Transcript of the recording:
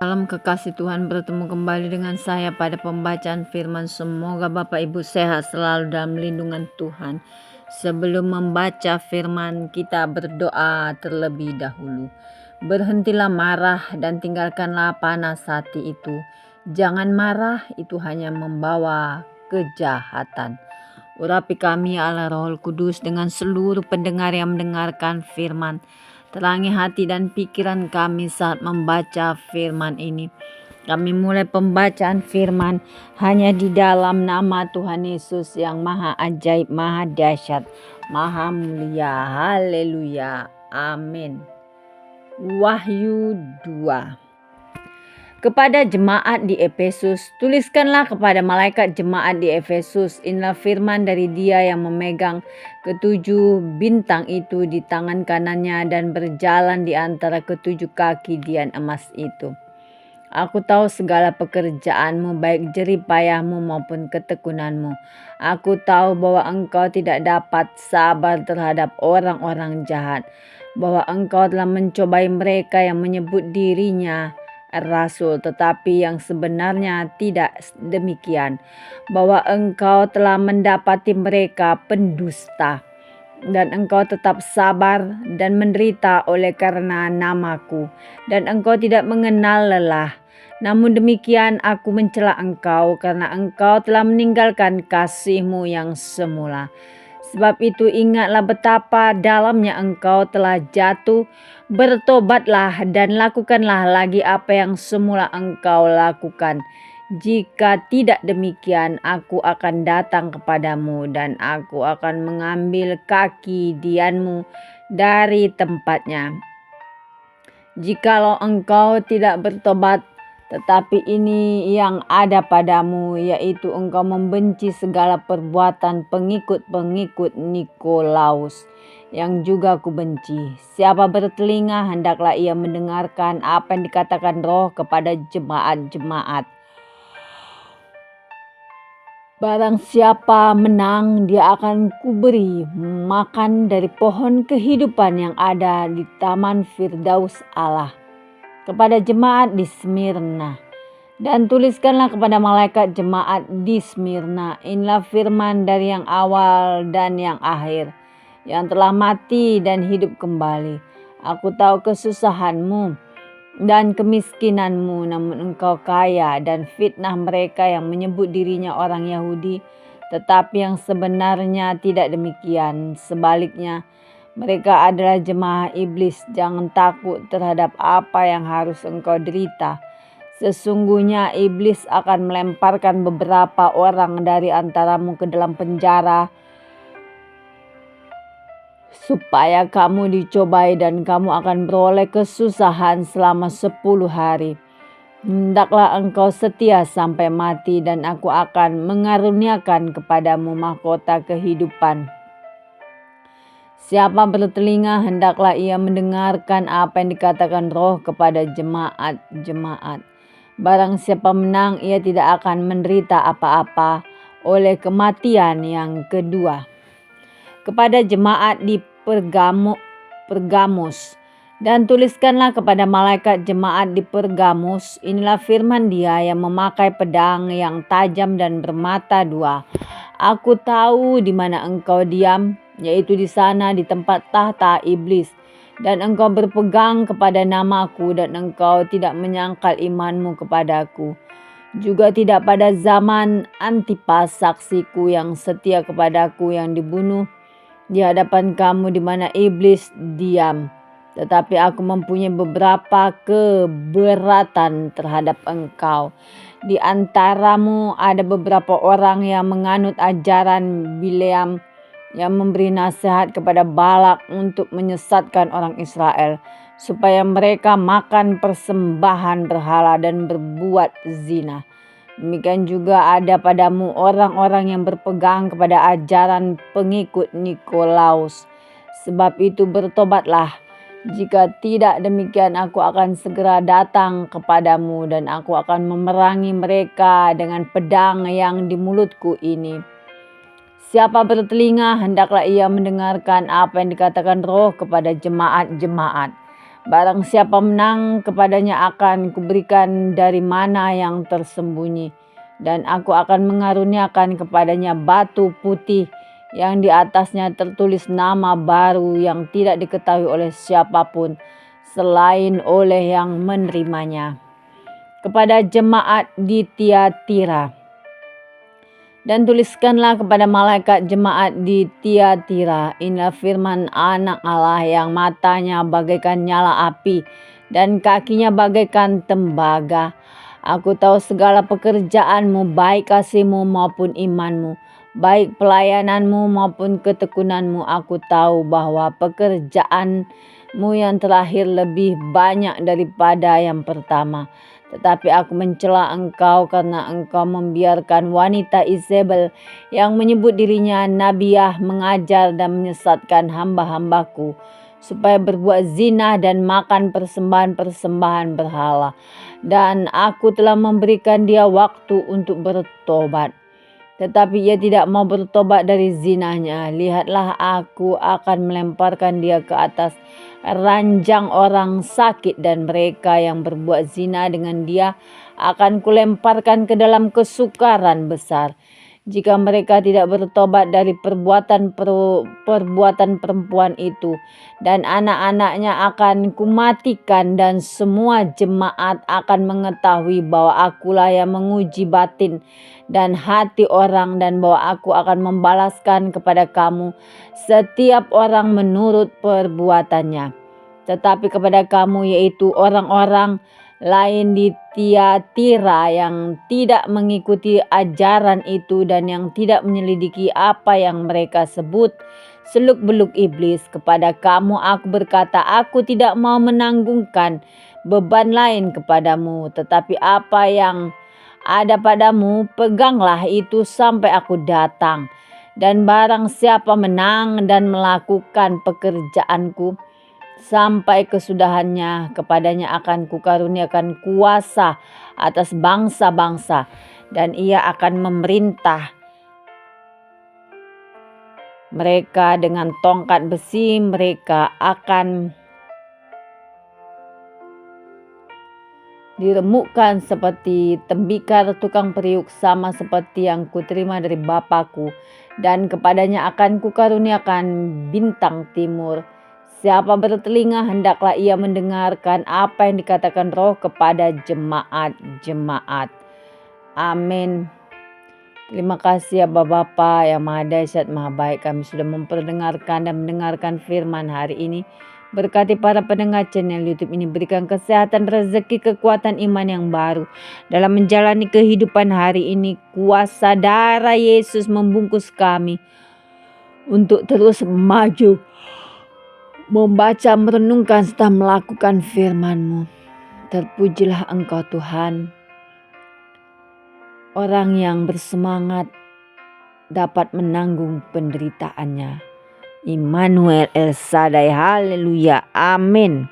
Dalam kekasih Tuhan, bertemu kembali dengan saya pada pembacaan firman. Semoga Bapak Ibu sehat selalu dalam lindungan Tuhan. Sebelum membaca firman, kita berdoa terlebih dahulu. Berhentilah marah dan tinggalkanlah panas hati itu. Jangan marah, itu hanya membawa kejahatan. Urapi kami Allah Roh Kudus dengan seluruh pendengar yang mendengarkan firman. Terangi hati dan pikiran kami saat membaca firman ini. Kami mulai pembacaan firman hanya di dalam nama Tuhan Yesus yang maha ajaib, maha dahsyat, maha mulia. Haleluya. Amin. Wahyu 2. Kepada jemaat di Efesus, tuliskanlah kepada malaikat jemaat di Efesus, inilah firman dari Dia yang memegang ketujuh bintang itu di tangan kanannya dan berjalan di antara ketujuh kaki dian emas itu. Aku tahu segala pekerjaanmu, baik jerih payahmu maupun ketekunanmu. Aku tahu bahwa engkau tidak dapat sabar terhadap orang-orang jahat, bahwa engkau telah mencobai mereka yang menyebut dirinya rasul, tetapi yang sebenarnya tidak demikian, bahwa engkau telah mendapati mereka pendusta, dan engkau tetap sabar dan menderita oleh karena namaku, dan engkau tidak mengenal lelah. Namun demikian aku mencela engkau karena engkau telah meninggalkan kasihmu yang semula. Sebab itu ingatlah betapa dalamnya engkau telah jatuh, bertobatlah dan lakukanlah lagi apa yang semula engkau lakukan. Jika tidak demikian, aku akan datang kepadamu dan aku akan mengambil kaki dianmu dari tempatnya. Jikalau engkau tidak bertobat, tetapi ini yang ada padamu, yaitu engkau membenci segala perbuatan pengikut-pengikut Nikolaus, yang juga kubenci. Siapa bertelinga, hendaklah ia mendengarkan apa yang dikatakan Roh kepada jemaat-jemaat. Barang siapa menang, dia akan kuberi makan dari pohon kehidupan yang ada di Taman Firdaus Allah. Kepada jemaat di Smyrna, dan tuliskanlah kepada malaikat jemaat di Smyrna, inilah firman dari yang awal dan yang akhir, yang telah mati dan hidup kembali. Aku tahu kesusahanmu dan kemiskinanmu, namun engkau kaya, dan fitnah mereka yang menyebut dirinya orang Yahudi, tetapi yang sebenarnya tidak demikian. Sebaliknya, mereka adalah jemaah iblis. Jangan takut terhadap apa yang harus engkau derita. Sesungguhnya iblis akan melemparkan beberapa orang dari antaramu ke dalam penjara, supaya kamu dicobai dan kamu akan beroleh kesusahan selama 10 hari. Hendaklah engkau setia sampai mati, dan aku akan mengaruniakan kepadamu mahkota kehidupan. Siapa bertelinga, hendaklah ia mendengarkan apa yang dikatakan Roh kepada jemaat-jemaat. Barang siapa menang, ia tidak akan menderita apa-apa oleh kematian yang kedua. Kepada jemaat di Pergamus, dan tuliskanlah kepada malaikat jemaat di Pergamus, inilah firman Dia yang memakai pedang yang tajam dan bermata dua. Aku tahu di mana engkau diam, yaitu di sana di tempat tahta iblis, dan engkau berpegang kepada namaku, dan engkau tidak menyangkal imanmu kepadaku, juga tidak pada zaman Antipas saksiku yang setia kepadaku, yang dibunuh di hadapan kamu di mana iblis diam. Tetapi aku mempunyai beberapa keberatan terhadap engkau. Di antaramu ada beberapa orang yang menganut ajaran Bileam, yang memberi nasihat kepada Balak untuk menyesatkan orang Israel, supaya mereka makan persembahan berhala dan berbuat zina. Demikian juga ada padamu orang-orang yang berpegang kepada ajaran pengikut Nikolaus. Sebab itu bertobatlah. Jika tidak demikian, aku akan segera datang kepadamu, dan aku akan memerangi mereka dengan pedang yang di mulutku ini. Siapa bertelinga, hendaklah ia mendengarkan apa yang dikatakan Roh kepada jemaat-jemaat. Barang siapa menang, kepadanya akan kuberikan dari mana yang tersembunyi, dan aku akan mengaruniakan kepadanya batu putih yang di atasnya tertulis nama baru yang tidak diketahui oleh siapapun selain oleh yang menerimanya. Kepada jemaat di Tiatira. Dan tuliskanlah kepada malaikat jemaat di Tiatira, inilah firman Anak Allah yang matanya bagaikan nyala api dan kakinya bagaikan tembaga. Aku tahu segala pekerjaanmu, baik kasihmu maupun imanmu, baik pelayananmu maupun ketekunanmu. Aku tahu bahwa pekerjaanmu yang terakhir lebih banyak daripada yang pertama. Tetapi aku mencela engkau karena engkau membiarkan wanita Izebel yang menyebut dirinya nabiah mengajar dan menyesatkan hamba-hambaku supaya berbuat zina dan makan persembahan-persembahan berhala. Dan aku telah memberikan dia waktu untuk bertobat. Tetapi ia tidak mau bertobat dari zinanya. Lihatlah, aku akan melemparkan dia ke atas ranjang orang sakit, dan mereka yang berbuat zina dengan dia akan kulemparkan ke dalam kesukaran besar. Jika mereka tidak bertobat dari perbuatan perempuan itu, dan anak-anaknya akan kumatikan, dan semua jemaat akan mengetahui bahwa akulah yang menguji batin dan hati orang, dan bahwa aku akan membalaskan kepada kamu setiap orang menurut perbuatannya. Tetapi kepada kamu, yaitu orang-orang lain di Tiatira yang tidak mengikuti ajaran itu dan yang tidak menyelidiki apa yang mereka sebut seluk-beluk iblis, kepada kamu aku berkata, aku tidak mau menanggungkan beban lain kepadamu, tetapi apa yang ada padamu peganglah itu sampai aku datang. Dan barang siapa menang dan melakukan pekerjaanku sampai kesudahannya, kepadanya akan kukaruniakan kuasa atas bangsa-bangsa, dan ia akan memerintah mereka dengan tongkat besi. Mereka akan diremukkan seperti tembikar tukang periuk, sama seperti yang kuterima dari Bapakku, dan kepadanya akan kukaruniakan bintang timur. Siapa bertelinga, hendaklah ia mendengarkan apa yang dikatakan Roh kepada jemaat-jemaat. Amin. Terima kasih ya Bapa yang Maha Dahsyat, Maha Baik. Kami sudah memperdengarkan dan mendengarkan firman hari ini. Berkati para pendengar channel YouTube ini, berikan kesehatan, rezeki, kekuatan iman yang baru dalam menjalani kehidupan hari ini. Kuasa darah Yesus membungkus kami untuk terus maju, membaca, merenungkan, serta melakukan firman-Mu. Terpujilah Engkau Tuhan. Orang yang bersemangat dapat menanggung penderitaannya. Immanuel El Shaddai, haleluya, amin.